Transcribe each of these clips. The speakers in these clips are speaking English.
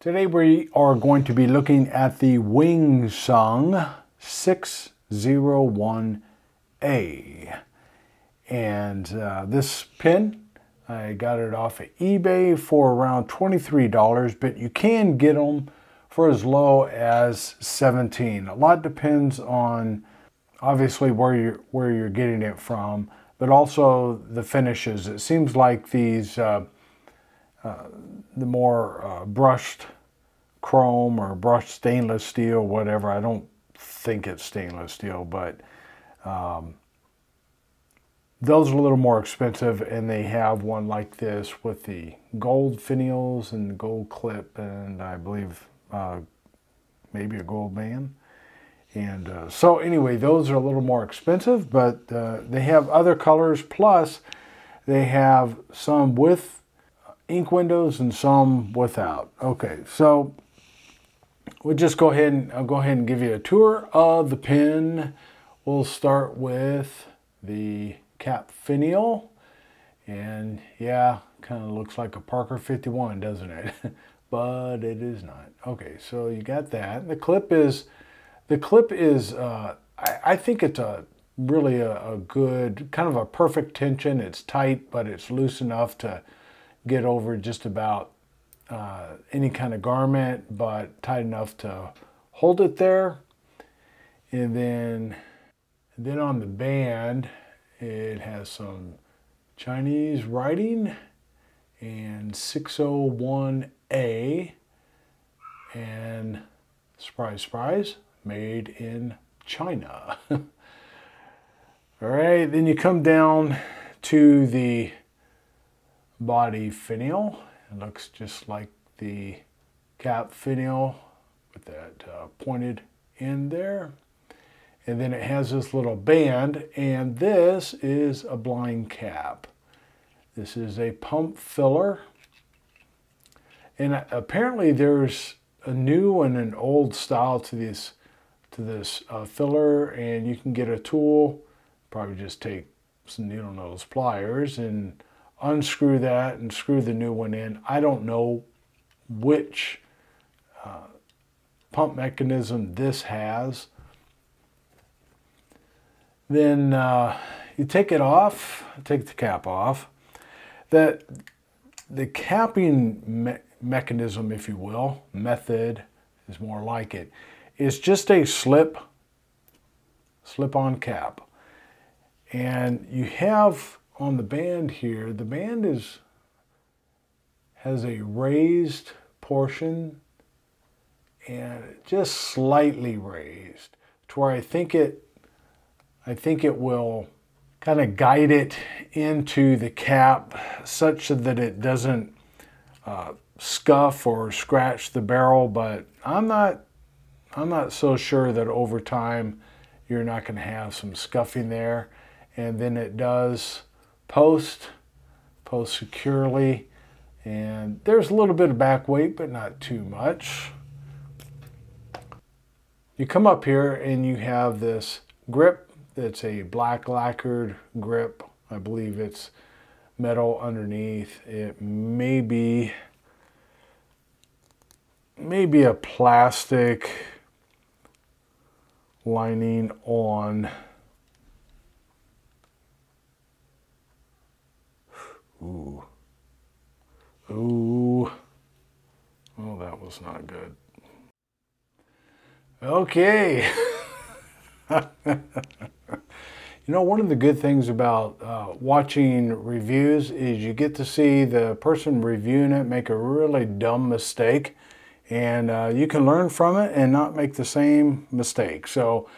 Today we are going to be looking at the Wing Sung 601A. And this pin, I got it off of eBay for around $23, but you can get them for as low as $17. A lot depends on obviously where you're getting it from, but also the finishes. It seems like these the more brushed chrome or brushed stainless steel, whatever. I don't think it's stainless steel, but those are a little more expensive, and they have one like this with the gold finials and gold clip, and I believe maybe a gold band. And so anyway, those are a little more expensive, but they have other colors, plus they have some with ink windows and some without. Okay, so we'll just go ahead and give you a tour of the pen. We'll start with the cap finial, and yeah, kind of looks like a Parker 51, doesn't it? But it is not. Okay, so you got that. The clip is I think it's really a good, kind of a perfect tension. It's tight, but it's loose enough to get over just about any kind of garment, but tight enough to hold it there. And then on the band, it has some Chinese writing and 601A, and surprise, surprise, made in China. All right, then you come down to the body finial. It looks just like the cap finial with that pointed end there. And then it has this little band, and this is a blind cap. This is a pump filler. And apparently there's a new and an old style to this filler, and you can get a tool, probably just take some needle nose pliers and unscrew that and screw the new one in. I don't know which pump mechanism this has. Then you take it off, take the cap off. The capping mechanism, if you will, method is more like it, is just a slip-on cap. And you have on the band here, the band has a raised portion, and just slightly raised, to where I think it will kind of guide it into the cap such that it doesn't scuff or scratch the barrel. But I'm not so sure that over time you're not going to have some scuffing there. And then it does post securely, and there's a little bit of back weight, but not too much. You come up here and you have this grip that's a black lacquered grip. I believe it's metal underneath. It may be a plastic lining on. Ooh. Oh, that was not good. Okay. You know, one of the good things about watching reviews is you get to see the person reviewing it make a really dumb mistake, and you can learn from it and not make the same mistake. So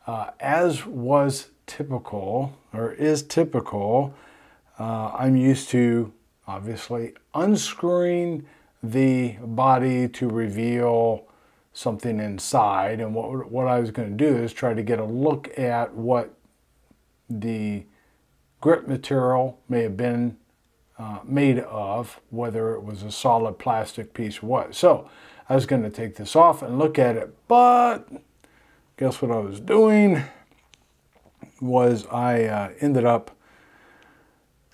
as was typical, or is typical, I'm used to obviously unscrewing the body to reveal something inside. And what I was going to do is try to get a look at what the grip material may have been made of, whether it was a solid plastic piece or what. So I was going to take this off and look at it, but guess what I was doing was I ended up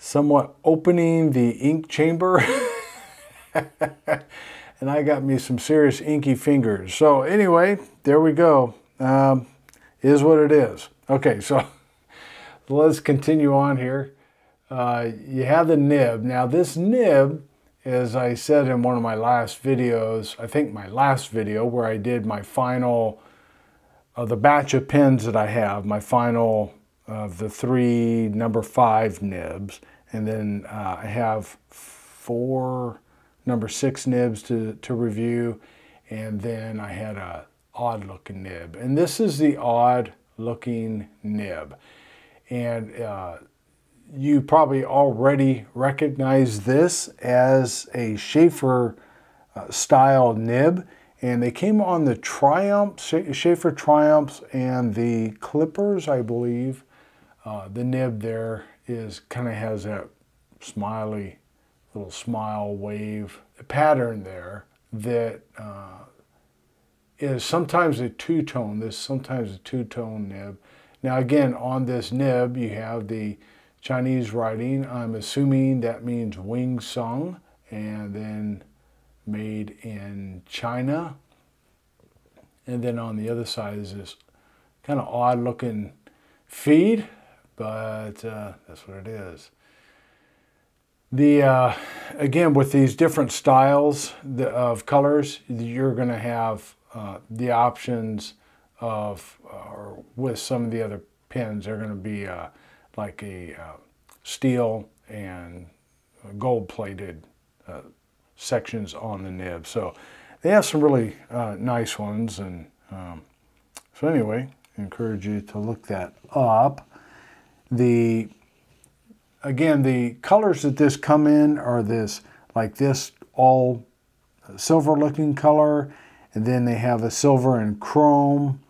somewhat opening the ink chamber and I got me some serious inky fingers. So anyway, there we go. Is what it is. Okay, so let's continue on here. You have the nib. Now this nib, as I said in one of my last videos, I think my last video where I did my final the batch of pins that I have, my final of the 3 number 5 nibs, and then I have 4 number 6 nibs to review, and then I had a odd looking nib, and this is the odd looking nib, and you probably already recognize this as a Schaefer style nib. And they came on the Triumphs, Schaefer Triumphs, and the Clippers, I believe. The nib there kind of has that smiley, little smile wave pattern there that is sometimes a two-tone. This is sometimes a two-tone nib. Now again, on this nib, you have the Chinese writing. I'm assuming that means Wing Sung, and then made in China. And then on the other side is this kind of odd looking feed, but that's what it is. Again, with these different styles of colors, you're going to have the options of, or with some of the other pins, they're going to be like a steel and gold plated sections on the nib. So they have some really nice ones, and so anyway, I encourage you to look that up. Again, the colors that this come in are this all silver looking color, and then they have a silver and chrome.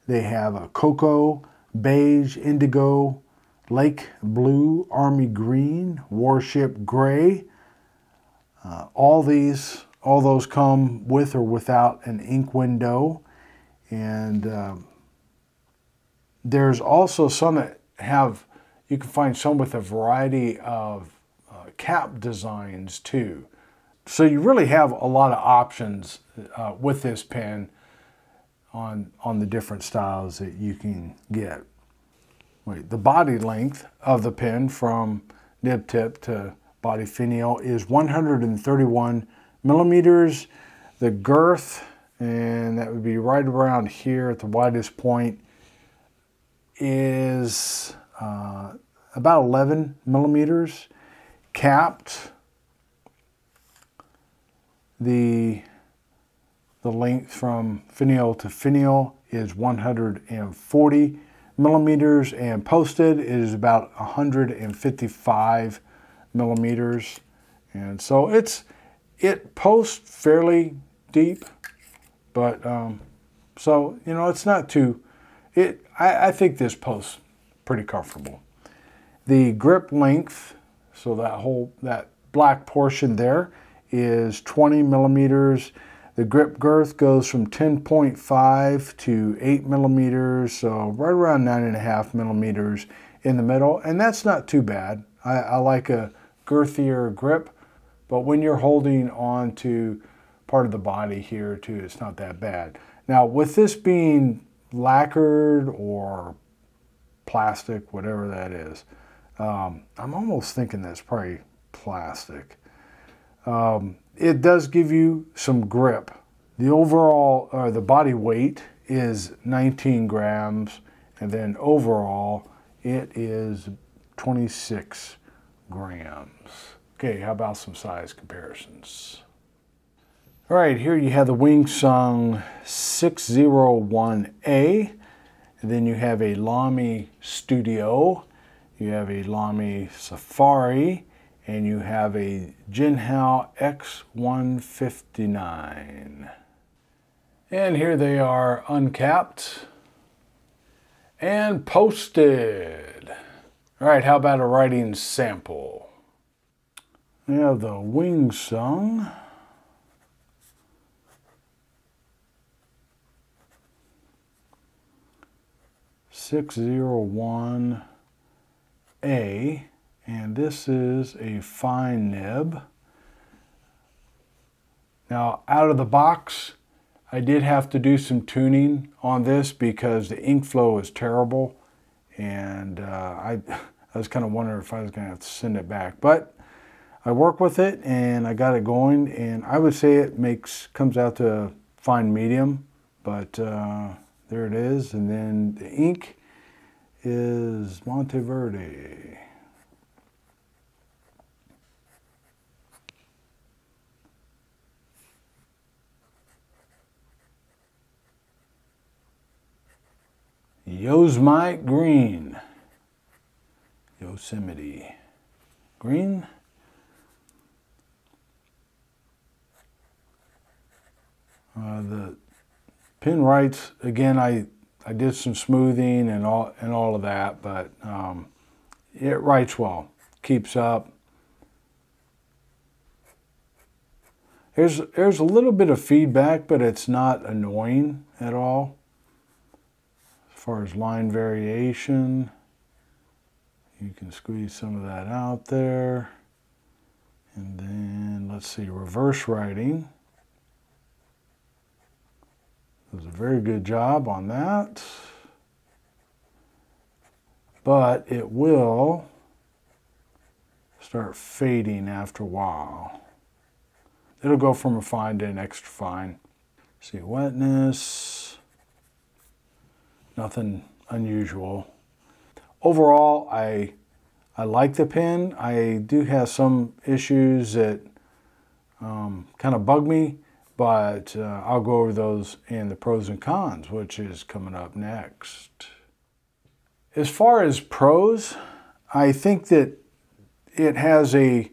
They have a cocoa, beige, indigo, lake blue, army green, warship gray. All those come with or without an ink window, and there's also some that have, you can find some with a variety of cap designs too. So you really have a lot of options with this pen on the different styles that you can get. The body length of the pen from nib tip to body finial is 131 millimeters. The girth, and that would be right around here at the widest point, is about 11 millimeters. Capped, the length from finial to finial is 140 millimeters, and posted is about 155 millimeters. And so it posts fairly deep, but so it's not too, I think this posts pretty comfortable. The grip length, so that black portion there, is 20 millimeters. The grip girth goes from 10.5 to 8 millimeters, so right around 9.5 millimeters in the middle, and that's not too bad. I like a girthier grip, but when you're holding on to part of the body here too, it's not that bad. Now, with this being lacquered or plastic, whatever that is, I'm almost thinking that's probably plastic. It does give you some grip. The overall, the body weight is 19 grams, and then overall it is 26 grams. Okay, how about some size comparisons? All right, here you have the Wing Sung 601A, and then you have a Lamy Studio, you have a Lamy Safari, and you have a Jinhao X159. And here they are uncapped and posted. All right, how about a writing sample? We have the Wing Sung. (601A), and this is a fine nib. Now, out of the box, I did have to do some tuning on this because the ink flow is terrible, and I was kind of wondering if I was going to have to send it back. But I work with it, and I got it going, and I would say it comes out to a fine medium, but there it is. And then the ink is Monteverde. Yosemite green. Yosemite green. The pen writes, again, I did some smoothing and all of that, but it writes well, keeps up. There's a little bit of feedback, but it's not annoying at all. As far as line variation, you can squeeze some of that out there. And then let's see, reverse writing. Does a very good job on that. But it will start fading after a while. It'll go from a fine to an extra fine. See, wetness, nothing unusual. Overall, I like the pen. I do have some issues that kind of bug me, but I'll go over those in the pros and cons, which is coming up next. As far as pros, I think that it has a,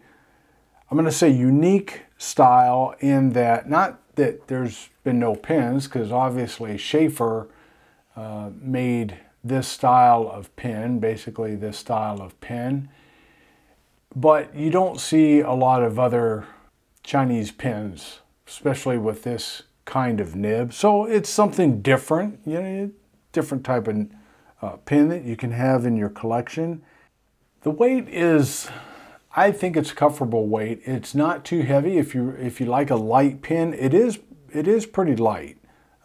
I'm going to say, unique style in that, not that there's been no pens, because obviously Schaefer made this style of pen, basically this style of pen, but you don't see a lot of other Chinese pens, especially with this kind of nib. So it's something different, you know, different type of pen that you can have in your collection. The weight is, I think it's a comfortable weight. It's not too heavy. If you like a light pen, it is pretty light.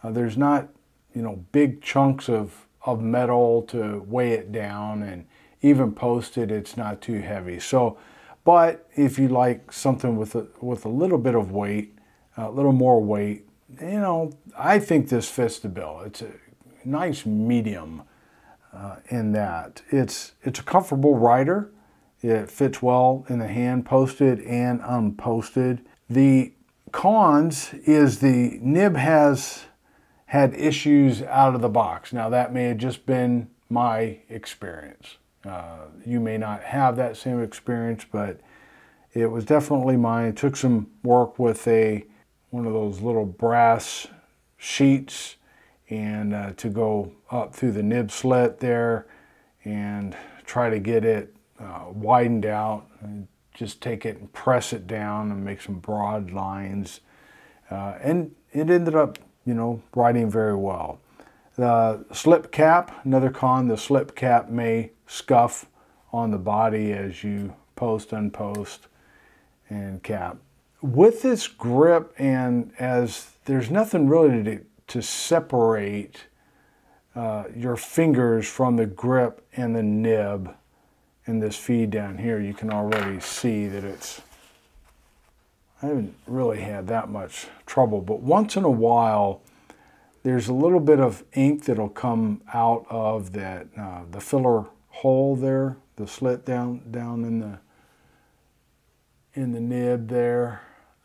There's not, you know, big chunks of metal to weigh it down, and even posted, it's not too heavy. So, but if you like something with a little bit of weight, a little more weight, you know, I think this fits the bill. It's a nice medium in that. It's a comfortable writer. It fits well in the hand, posted and unposted. The cons is the nib has had issues out of the box. Now that may have just been my experience. You may not have that same experience, but it was definitely mine. It took some work with one of those little brass sheets and to go up through the nib slit there and try to get it widened out, and just take it and press it down and make some broad lines. And it ended up, you know, writing very well. The slip cap, another con, the slip cap may scuff on the body as you post, unpost, and cap. With this grip, and as there's nothing really to separate your fingers from the grip and the nib, in this feed down here, you can already see that I haven't really had that much trouble, but once in a while, there's a little bit of ink that'll come out of that, the filler hole there, the slit down in the nib there.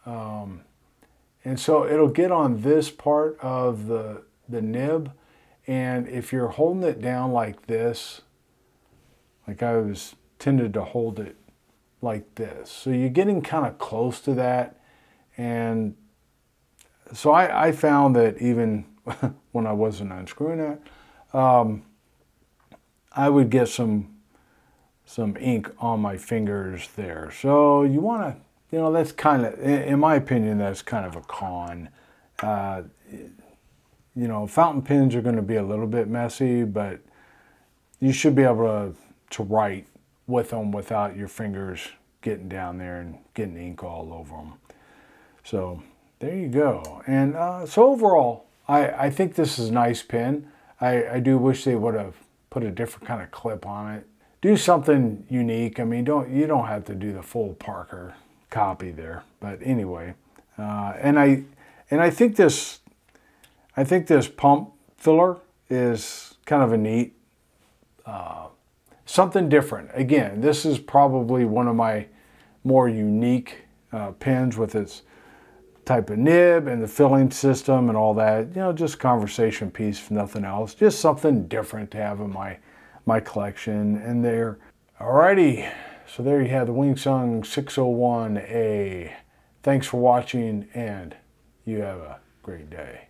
And so it'll get on this part of the nib, and if you're holding it down like this, like I was tended to hold it like this. So you're getting kind of close to that. And so I found that even when I wasn't unscrewing it, I would get some ink on my fingers there. So you want to, you know, that's kind of, in my opinion, that's kind of a con. You know, fountain pens are going to be a little bit messy, but you should be able to write with them without your fingers getting down there and getting ink all over them. So there you go. And so overall, I think this is a nice pen. I do wish they would have put a different kind of clip on it. Do something unique. I mean, you don't have to do the full Parker copy there. But anyway, and I think this pump filler is kind of a neat, something different. Again, this is probably one of my more unique pens with its type of nib and the filling system and all that. You know, just conversation piece, if nothing else. Just something different to have in my collection. And there, alrighty. So there you have the Wing Sung 601A. Thanks for watching, and you have a great day.